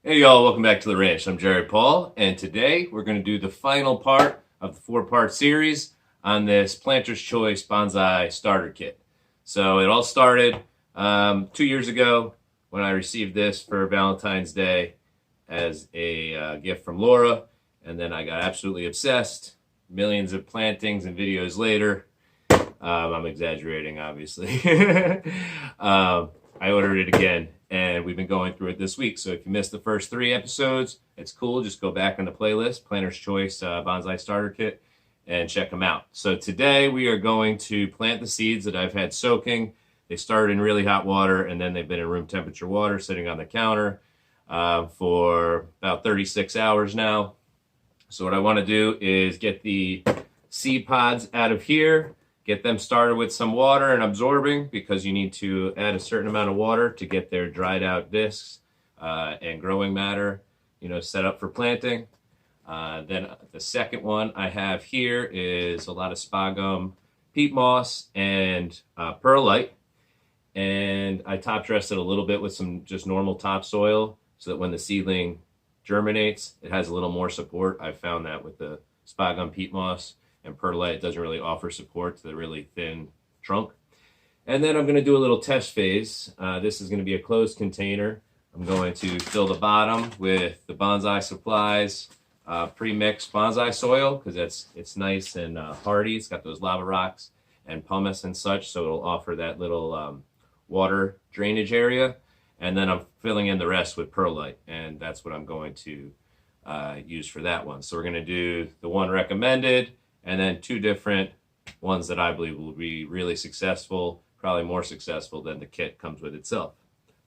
Hey y'all, welcome back to the ranch. I'm Jerry Paul, and today we're going to do the final part of the 4-part series on this Planter's Choice Bonsai Starter Kit. So it all started 2 years ago when I received this for Valentine's Day as a gift from Laura, and then I got absolutely obsessed. Millions of plantings and videos later. I'm exaggerating, obviously. I ordered it again, and we've been going through it this week. So if you missed the first 3 episodes, it's cool. Just go back on the playlist, Planter's Choice Bonsai Starter Kit, and check them out. So today we are going to plant the seeds that I've had soaking. They started in really hot water, and then they've been in room temperature water sitting on the counter for about 36 hours now. So what I want to do is get the seed pods out of here, get them started with some water and absorbing, because you need to add a certain amount of water to get their dried out discs and growing matter, set up for planting. Then the second one I have here is a lot of sphagnum, peat moss, and perlite. And I top dressed it a little bit with some just normal topsoil so that when the seedling germinates, it has a little more support. I've found that with the sphagnum, peat moss, and perlite, it doesn't really offer support to the really thin trunk. And then I'm going to do a little test phase. This is going to be a closed container. I'm going to fill the bottom with the Bonsai Supplies pre-mixed bonsai soil, because it's nice and hardy. It's got those lava rocks and pumice and such, so it'll offer that little water drainage area. And then I'm filling in the rest with perlite, and that's what I'm going to use for that one. So we're going to do the one recommended, and then 2 different ones that I believe will be really successful, probably more successful than the kit comes with itself.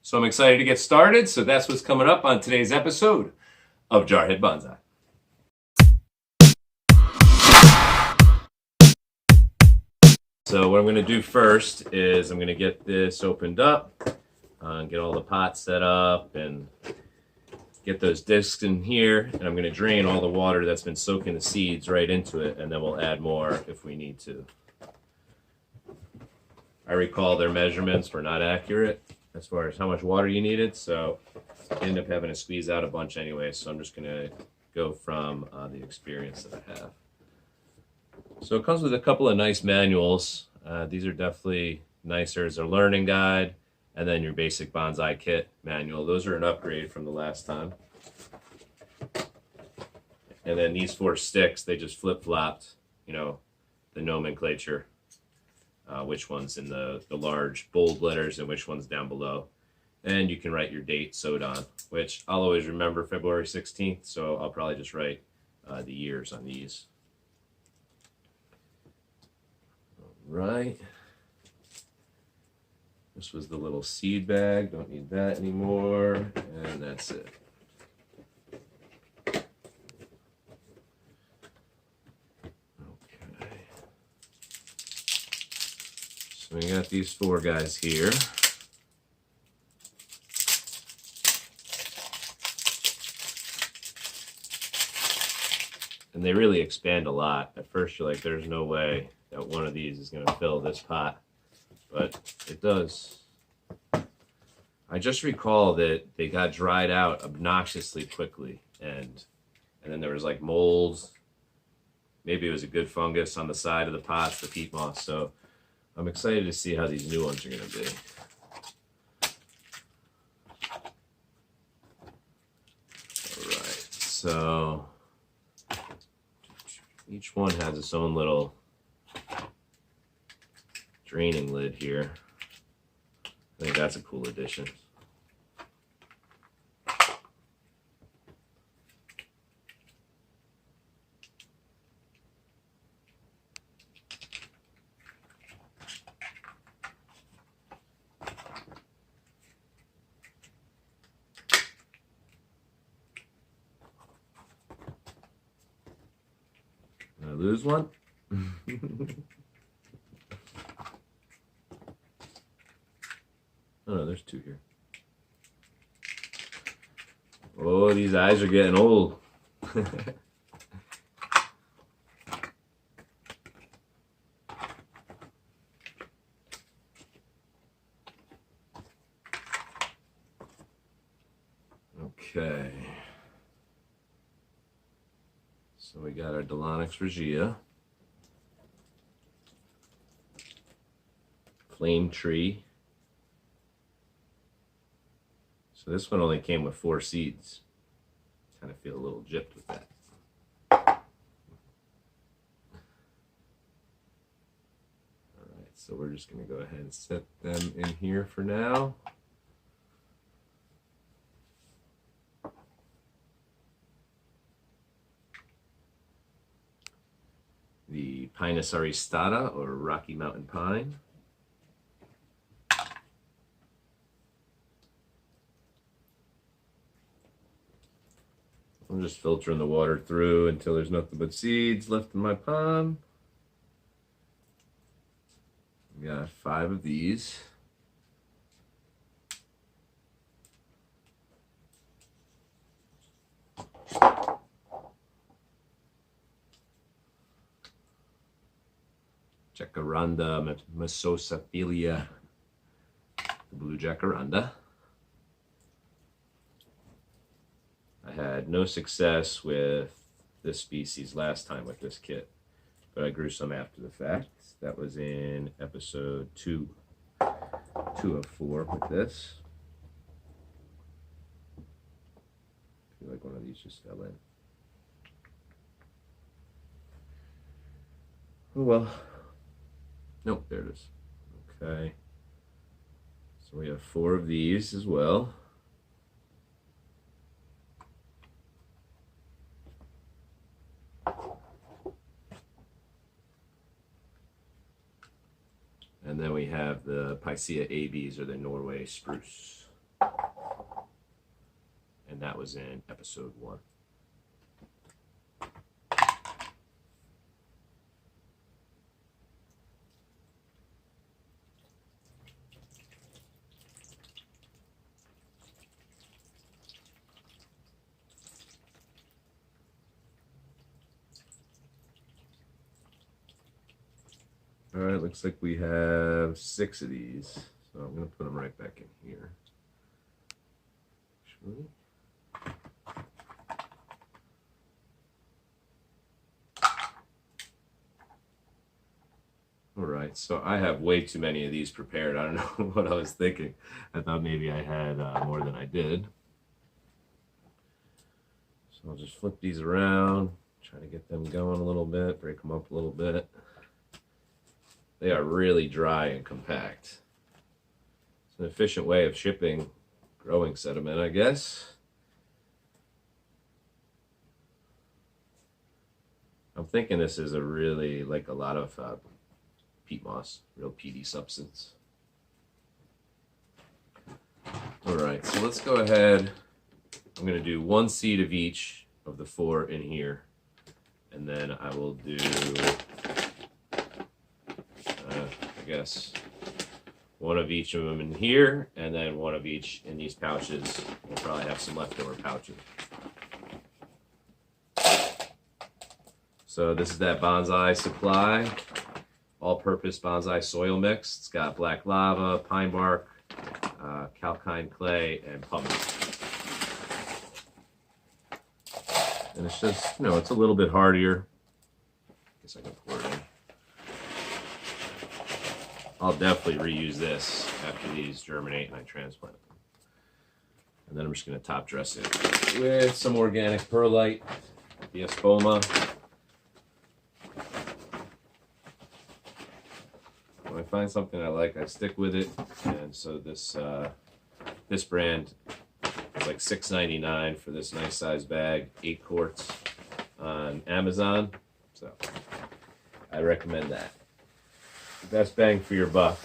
So I'm excited to get started. So that's what's coming up on today's episode of Jarhead Bonsai. So what I'm going to do first is I'm going to get this opened up, get all the pots set up, and get those discs in here. And I'm going to drain all the water that's been soaking the seeds right into it, and then we'll add more if we need to. I recall their measurements were not accurate as far as how much water you needed, so I ended up having to squeeze out a bunch anyway. So I'm just going to go from the experience that I have. So it comes with a couple of nice manuals. These are definitely nicer as a learning guide, and then your basic bonsai kit manual. Those are an upgrade from the last time. And then these 4 sticks, they just flip-flopped, the nomenclature, which one's in the large bold letters and which one's down below. And you can write your date sewed on, which I'll always remember February 16th, so I'll probably just write the years on these. Right. This was the little seed bag. Don't need that anymore. And that's it. Okay. So we got these 4 guys here. And they really expand a lot. At first you're like, there's no way that one of these is going to fill this pot, but it does. I just recall that they got dried out obnoxiously quickly, and then there was like molds. Maybe it was a good fungus on the side of the pots, the peat moss. So I'm excited to see how these new ones are going to be. All right, so each one has its own little draining lid here. I think that's a cool addition. Did I lose one? Oh no, there's 2 here. Oh, these eyes are getting old. Okay. So we got our Delonix Regia, Flame Tree. So this one only came with 4 seeds. Kind of feel a little gypped with that. Alright, so we're just going to go ahead and set them in here for now. The Pinus aristata, or Rocky Mountain Pine. I'm just filtering the water through until there's nothing but seeds left in my pond. We got 5 of these. Jacaranda mesosophilia, the blue jacaranda. I had no success with this species last time with this kit, but I grew some after the fact. That was in episode 2 of 4 with this. I feel like one of these just fell in. Oh well. Nope, there it is. Okay. So we have 4 of these as well. And then we have the Picea ABs, or the Norway Spruce. And that was in episode 1. All right, looks like we have 6 of these, so I'm going to put them right back in here. Actually. All right, so I have way too many of these prepared. I don't know what I was thinking. I thought maybe I had more than I did. So I'll just flip these around, try to get them going a little bit, break them up a little bit. They are really dry and compact. It's an efficient way of shipping growing sediment, I guess. I'm thinking this is a really, like a lot of peat moss, real peaty substance. All right, so let's go ahead. I'm going to do 1 seed of each of the 4 in here, and then I will do I guess 1 of each of them in here, and then 1 of each in these pouches. We'll probably have some leftover pouches. So this is that Bonsai Supply all-purpose bonsai soil mix. It's got black lava, pine bark, calcine clay, and pumice. And it's just, it's a little bit hardier. I guess I can pour it in. I'll definitely reuse this after these germinate and I transplant them. And then I'm just going to top dress it with some organic perlite, the espoma. When I find something I like, I stick with it. And so this this brand is like $6.99 for this nice size bag, 8 quarts on Amazon. So I recommend that. Best bang for your buck,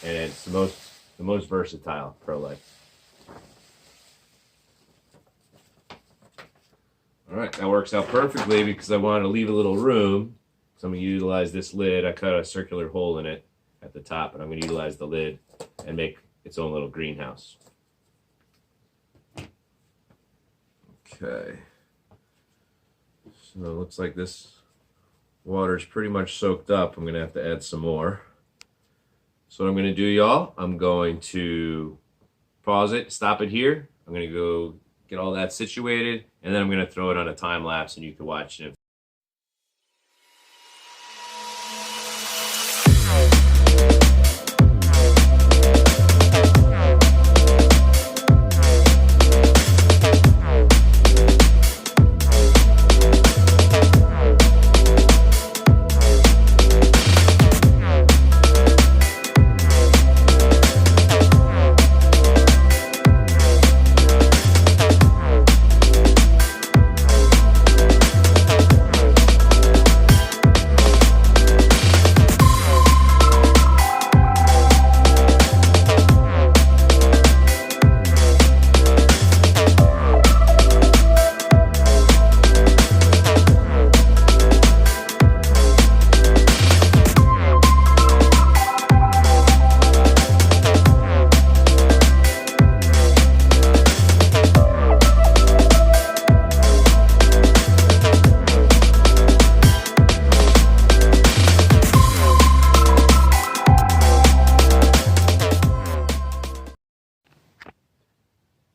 and it's the most versatile perlite. All right, that works out perfectly because I wanted to leave a little room. So I'm going to utilize this lid. I cut a circular hole in it at the top, and I'm going to utilize the lid and make its own little greenhouse. Okay. So it looks like this water's pretty much soaked up. I'm going to have to add some more. So what I'm going to do, y'all, I'm going to pause it, stop it here. I'm going to go get all that situated, and then I'm going to throw it on a time lapse and you can watch it.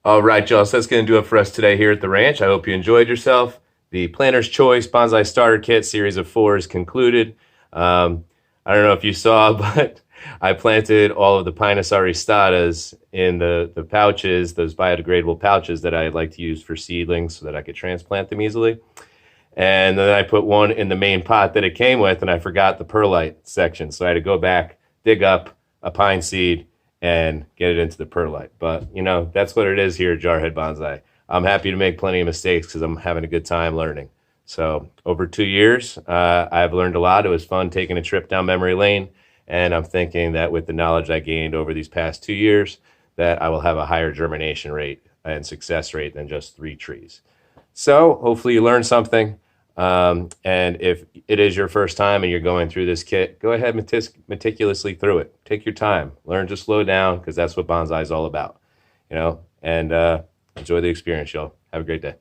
All right, y'all, so that's going to do it for us today here at the ranch. I hope you enjoyed yourself. The Planner's Choice Bonsai Starter Kit Series of 4 is concluded. I don't know if you saw, but I planted all of the Pinus aristatas in the pouches, those biodegradable pouches that I like to use for seedlings so that I could transplant them easily. And then I put one in the main pot that it came with, and I forgot the perlite section. So I had to go back, dig up a pine seed, and get it into the perlite. But, you know, that's what it is here at Jarhead Bonsai. I'm happy to make plenty of mistakes because I'm having a good time learning. So over 2 years, I've learned a lot. It was fun taking a trip down memory lane. And I'm thinking that with the knowledge I gained over these past 2 years, that I will have a higher germination rate and success rate than just 3 trees. So hopefully you learned something. And if it is your first time and you're going through this kit, go ahead meticulously through it. Take your time. Learn to slow down because that's what bonsai is all about, you know, and enjoy the experience, y'all. Have a great day.